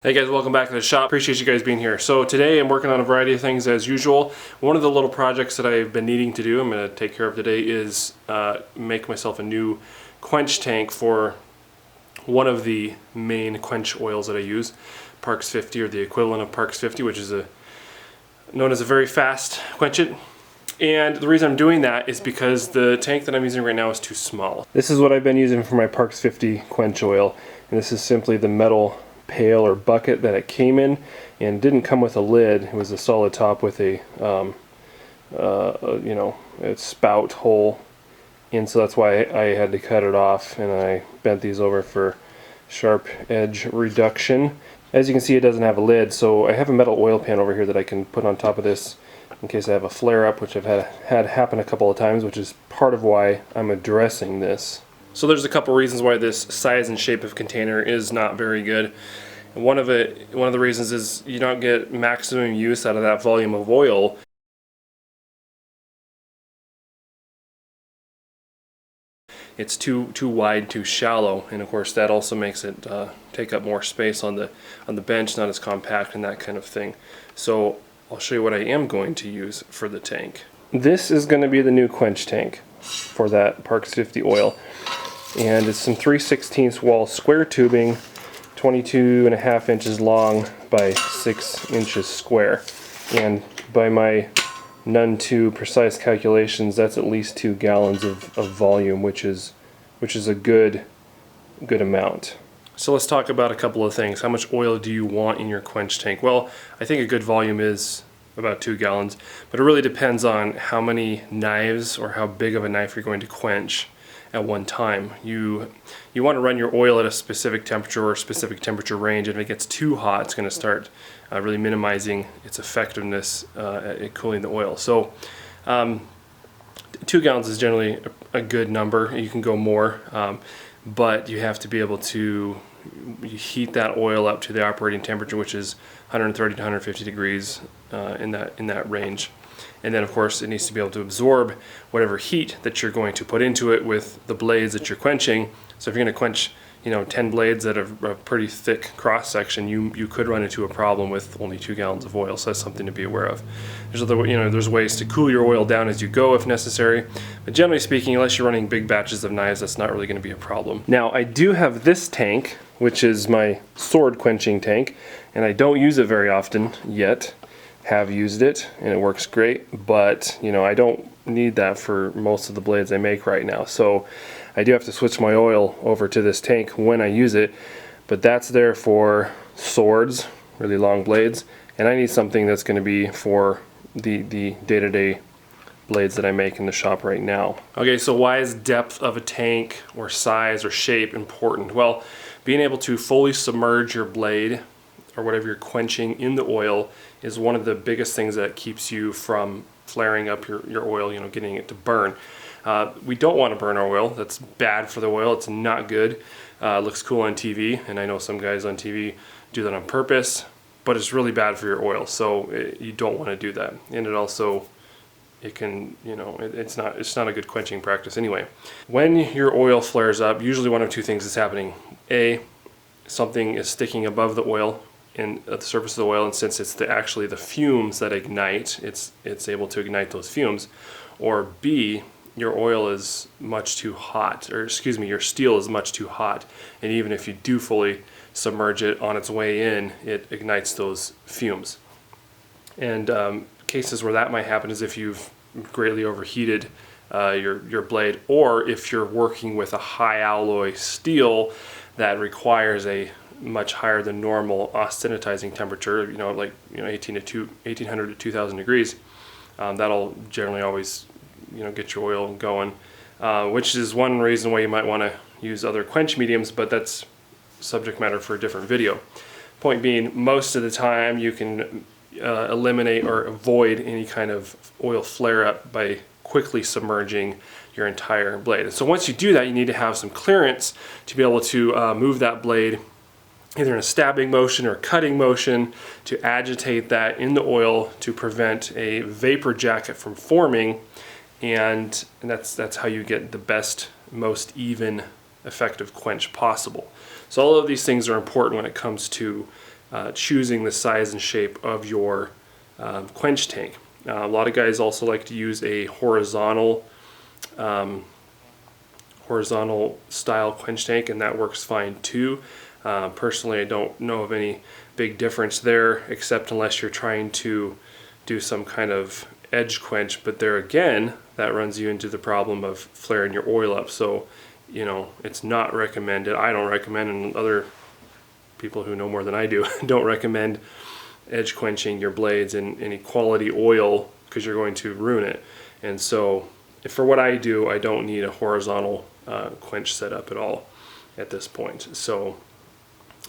Hey guys, welcome back to the shop. Appreciate you guys being here. So today I'm working on a variety of things as usual. One of the little projects that I've been needing to do, I'm going to take care of today, is make myself a new Quench tank for one of the main Quench oils that I use, Parks 50, or the equivalent of Parks 50, which is known as a very fast Quench it. And the reason I'm doing that is because the tank that I'm using right now is too small. This is what I've been using for my Parks 50 Quench oil, and this is simply the metal pail or bucket that it came in, and didn't come with a lid. It was a solid top with a a spout hole, and so that's why I had to cut it off, and I bent these over for sharp edge reduction. As you can see, it doesn't have a lid, so I have a metal oil pan over here that I can put on top of this in case I have a flare-up, which I've had happen a couple of times, which is part of why I'm addressing this. So there's a couple reasons why this size and shape of container is not very good. And one of the reasons is you don't get maximum use out of that volume of oil. It's too wide, too shallow, and of course that also makes it take up more space on the bench, not as compact and that kind of thing. So I'll show you what I am going to use for the tank. This is going to be the new Quench tank for that Parks 50 oil. And it's some 3/16 wall square tubing, 22.5 inches long by 6 inches square. And by my none too precise calculations, that's at least 2 gallons of volume, which is a good amount. So let's talk about a couple of things. How much oil do you want in your Quench tank? Well, I think a good volume is about 2 gallons, but it really depends on how many knives or how big of a knife you're going to quench at one time. You want to run your oil at a specific temperature or specific temperature range, and if it gets too hot, it's going to start really minimizing its effectiveness at cooling the oil. So 2 gallons is generally a good number. You can go more, but you have to be able to heat that oil up to the operating temperature, which is 130 to 150 degrees in that range. And then of course it needs to be able to absorb whatever heat that you're going to put into it with the blades that you're quenching. So if you're going to quench 10 blades that have a pretty thick cross section, you could run into a problem with only 2 gallons of oil. So that's something to be aware of. There's ways to cool your oil down as you go if necessary, but generally speaking, unless you're running big batches of knives, that's not really going to be a problem. Now I do have this tank, which is my sword quenching tank, and I don't use it very often yet. Have used it and it works great, but I don't need that for most of the blades I make right now. So I do have to switch my oil over to this tank when I use it, but that's there for swords, really long blades, and I need something that's going to be for the day-to-day blades that I make in the shop right now. Okay, so why is depth of a tank or size or shape important? Well, being able to fully submerge your blade or whatever you're quenching in the oil is one of the biggest things that keeps you from flaring up your oil, getting it to burn. We don't want to burn our oil. That's bad for the oil. It's not good. It looks cool on TV, and I know some guys on TV do that on purpose, but it's really bad for your oil, so you don't want to do that. And it can, it's not a good quenching practice anyway. When your oil flares up, usually one of two things is happening. A, something is sticking above the oil at the surface of the oil, and since it's actually the fumes that ignite, it's able to ignite those fumes. Or B, your oil is much too hot, or excuse me, your steel is much too hot, and even if you do fully submerge it on its way in, it ignites those fumes. And cases where that might happen is if you've greatly overheated your blade, or if you're working with a high alloy steel that requires a much higher than normal austenitizing temperature, like 1800 to 2000 degrees. That'll generally always get your oil going, which is one reason why you might want to use other quench mediums, but that's subject matter for a different video. Point being, most of the time you can eliminate or avoid any kind of oil flare-up by quickly submerging your entire blade. And so once you do that, you need to have some clearance to be able to move that blade either in a stabbing motion or cutting motion to agitate that in the oil to prevent a vapor jacket from forming, and that's how you get the best, most even, effective quench possible. So all of these things are important when it comes to choosing the size and shape of your quench tank. A lot of guys also like to use a horizontal style quench tank, and that works fine too. Personally, I don't know of any big difference there, except unless you're trying to do some kind of edge quench, but there again, that runs you into the problem of flaring your oil up. So, you know, it's not recommended. I don't recommend, and other people who know more than I do don't recommend edge quenching your blades in any quality oil, because you're going to ruin it. And so, for what I do, I don't need a horizontal quench setup at all at this point. So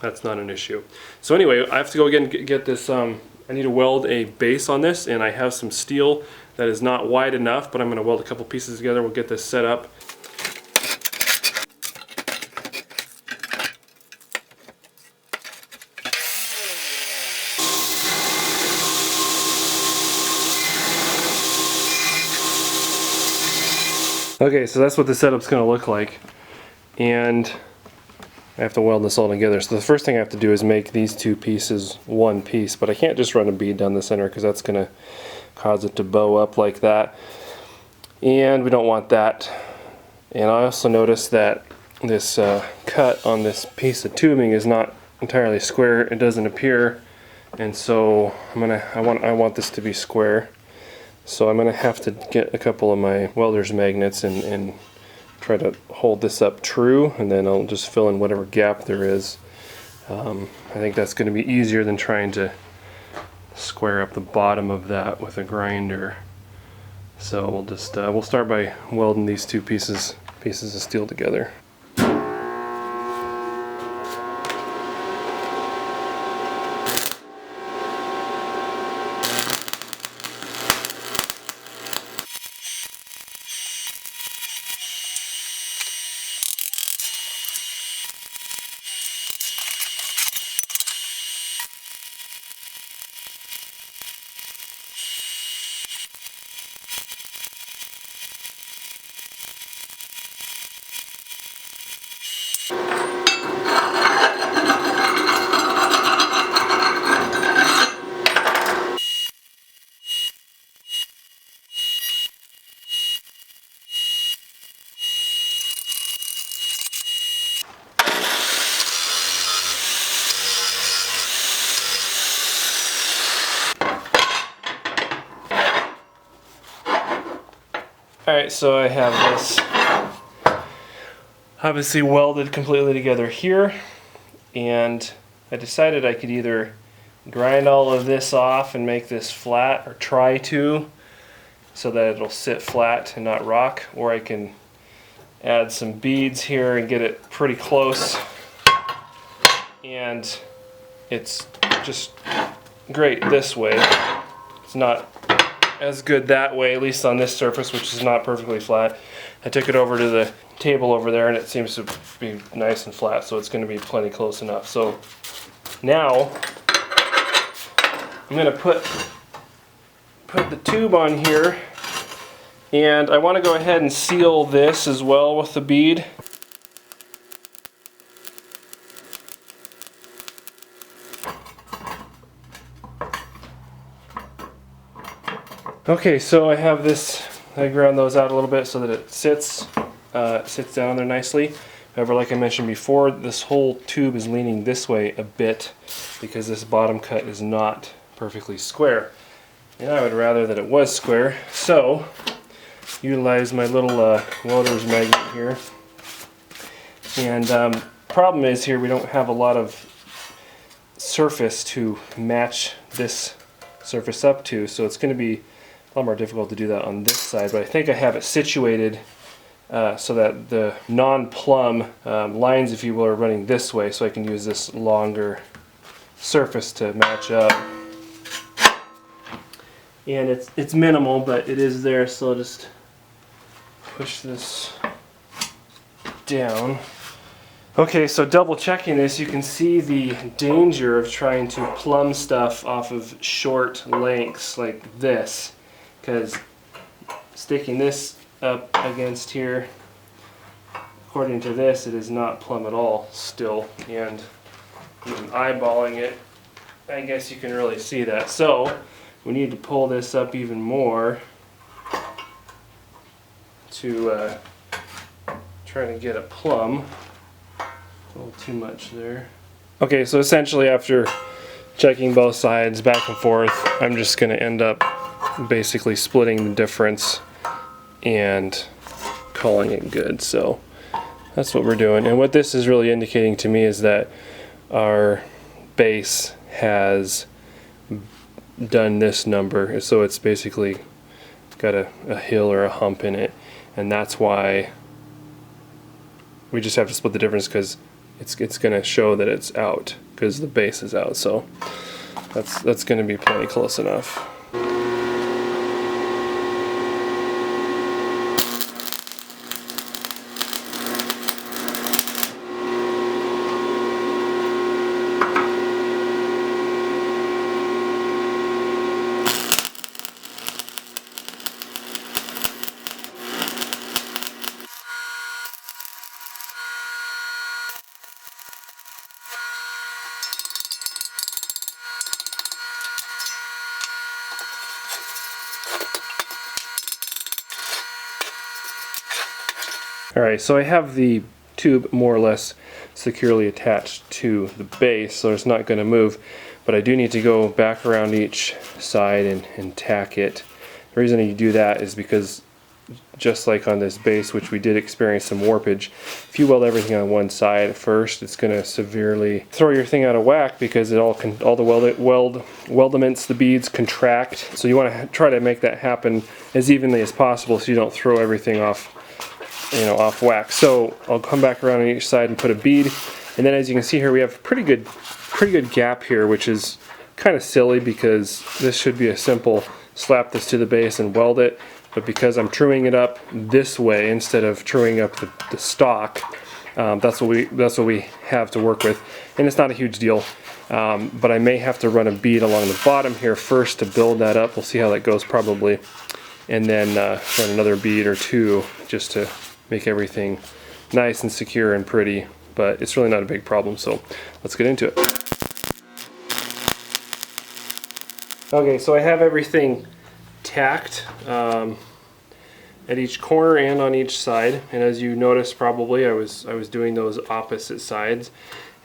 that's not an issue. So anyway, I have to go again get this. I need to weld a base on this, and I have some steel that is not wide enough, but I'm going to weld a couple pieces together. We'll get this set up. Okay, so that's what the setup's going to look like, and I have to weld this all together. So the first thing I have to do is make these two pieces one piece, but I can't just run a bead down the center because that's going to cause it to bow up like that, and we don't want that. And I also noticed that this cut on this piece of tubing is not entirely square. It doesn't appear, and so I want this to be square. So I'm going to have to get a couple of my welder's magnets and try to hold this up true, and then I'll just fill in whatever gap there is. I think that's going to be easier than trying to square up the bottom of that with a grinder. So we'll just we'll start by welding these two pieces of steel together. Alright, so I have this obviously welded completely together here, and I decided I could either grind all of this off and make this flat, or try to, so that it'll sit flat and not rock, or I can add some beads here and get it pretty close, and it's just great this way. It's not as good that way, at least on this surface, which is not perfectly flat. I took it over to the table over there, and it seems to be nice and flat, so it's going to be plenty close enough. So now I'm going to put the tube on here, and I want to go ahead and seal this as well with the bead. Okay, so I have this, I ground those out a little bit so that it sits down there nicely. However, like I mentioned before, this whole tube is leaning this way a bit because this bottom cut is not perfectly square. And I would rather that it was square, so utilize my little welder's magnet here. And problem is here, we don't have a lot of surface to match this surface up to, so it's going to be a lot more difficult to do that on this side, but I think I have it situated so that the non-plumb lines, if you will, are running this way, so I can use this longer surface to match up. And it's minimal, but it is there, so I'll just push this down. Okay, so double checking this, you can see the danger of trying to plumb stuff off of short lengths like this, because sticking this up against here, according to this, it is not plumb at all still, and even eyeballing it, I guess you can really see that. So we need to pull this up even more to try to get a plumb. A little too much there. Okay, so essentially after checking both sides back and forth, I'm just going to end up basically splitting the difference and calling it good. So that's what we're doing. And what this is really indicating to me is that our base has done this number. So it's basically got a hill or a hump in it. And that's why we just have to split the difference, because it's going to show that it's out because the base is out. So that's going to be plenty close enough. Alright, so I have the tube more or less securely attached to the base, so it's not going to move, but I do need to go back around each side and tack it. The reason you do that is because, just like on this base, which we did experience some warpage, if you weld everything on one side first, it's going to severely throw your thing out of whack, because all the weldments, the beads, contract. So you want to try to make that happen as evenly as possible so you don't throw everything off whack. So I'll come back around on each side and put a bead, and then as you can see here, we have pretty good gap here, which is kind of silly because this should be a simple slap this to the base and weld it, but because I'm truing it up this way instead of truing up the stock, that's what we have to work with, and it's not a huge deal. But I may have to run a bead along the bottom here first to build that up. We'll see how that goes probably, and then run another bead or two just to make everything nice and secure and pretty, but it's really not a big problem, so let's get into it. Okay, so I have everything tacked at each corner and on each side, and as you noticed probably, I was doing those opposite sides,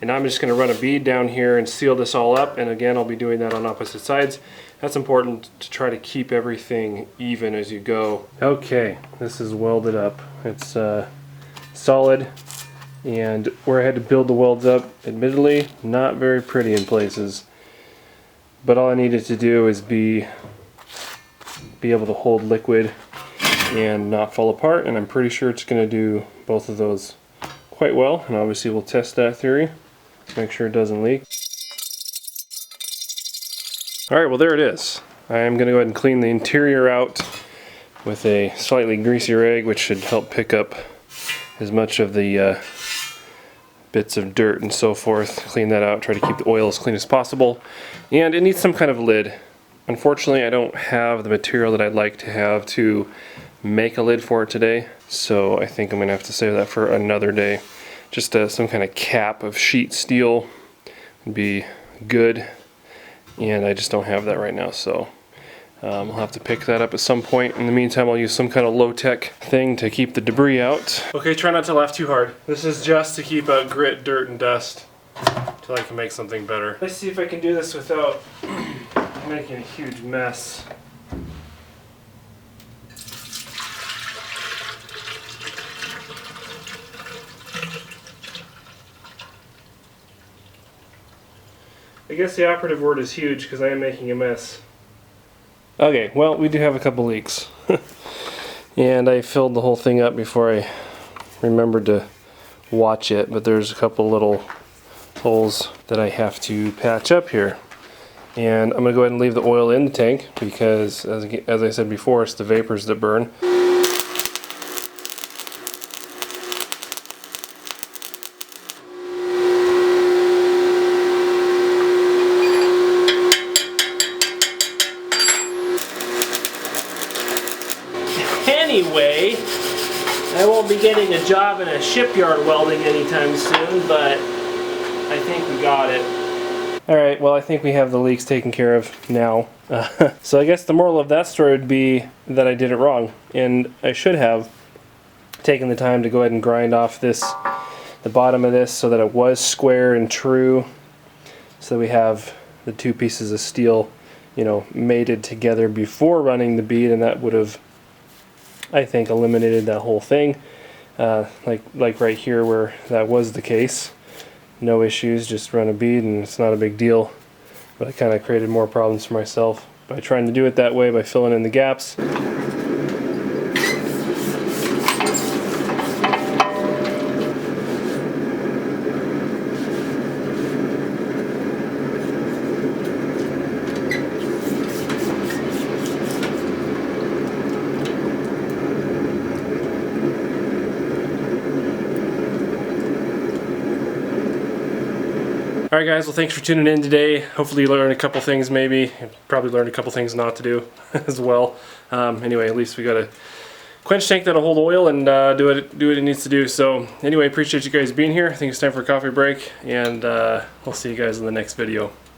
and I'm just going to run a bead down here and seal this all up, and again I'll be doing that on opposite sides. That's important to try to keep everything even as you go. Okay, this is welded up. It's solid, and where I had to build the welds up, admittedly not very pretty in places, but all I needed to do is be able to hold liquid and not fall apart, and I'm pretty sure it's going to do both of those quite well, and obviously we'll test that theory, make sure it doesn't leak. Alright, well there it is. I am going to go ahead and clean the interior out with a slightly greasy rag, which should help pick up as much of the bits of dirt and so forth. Clean that out, try to keep the oil as clean as possible. And it needs some kind of lid. Unfortunately, I don't have the material that I'd like to have to make a lid for it today, so I think I'm going to have to save that for another day. Just some kind of cap of sheet steel would be good, and I just don't have that right now, so I'll have to pick that up at some point. In the meantime, I'll use some kind of low-tech thing to keep the debris out. Okay, try not to laugh too hard. This is just to keep out grit, dirt, and dust until I can make something better. Let's see if I can do this without making a huge mess. I guess the operative word is huge, because I am making a mess. Okay, well, we do have a couple leaks. And I filled the whole thing up before I remembered to watch it, but there's a couple little holes that I have to patch up here. And I'm going to go ahead and leave the oil in the tank, because as I said before, it's the vapors that burn. Anyway, I won't be getting a job in a shipyard welding anytime soon, but I think we got it. Alright, well I think we have the leaks taken care of now. So I guess the moral of that story would be that I did it wrong, and I should have taken the time to go ahead and grind off the bottom of this so that it was square and true, so that we have the two pieces of steel, you know, mated together before running the bead, and that would have, I think, eliminated that whole thing. Like right here where that was the case. No issues, just run a bead and it's not a big deal. But I kind of created more problems for myself by trying to do it that way, by filling in the gaps. Alright guys, well thanks for tuning in today. Hopefully you learned a couple things maybe. You probably learned a couple things not to do as well. Anyway, at least we got a quench tank that'll hold oil and do what it needs to do. So anyway, appreciate you guys being here. I think it's time for a coffee break, and we'll see you guys in the next video.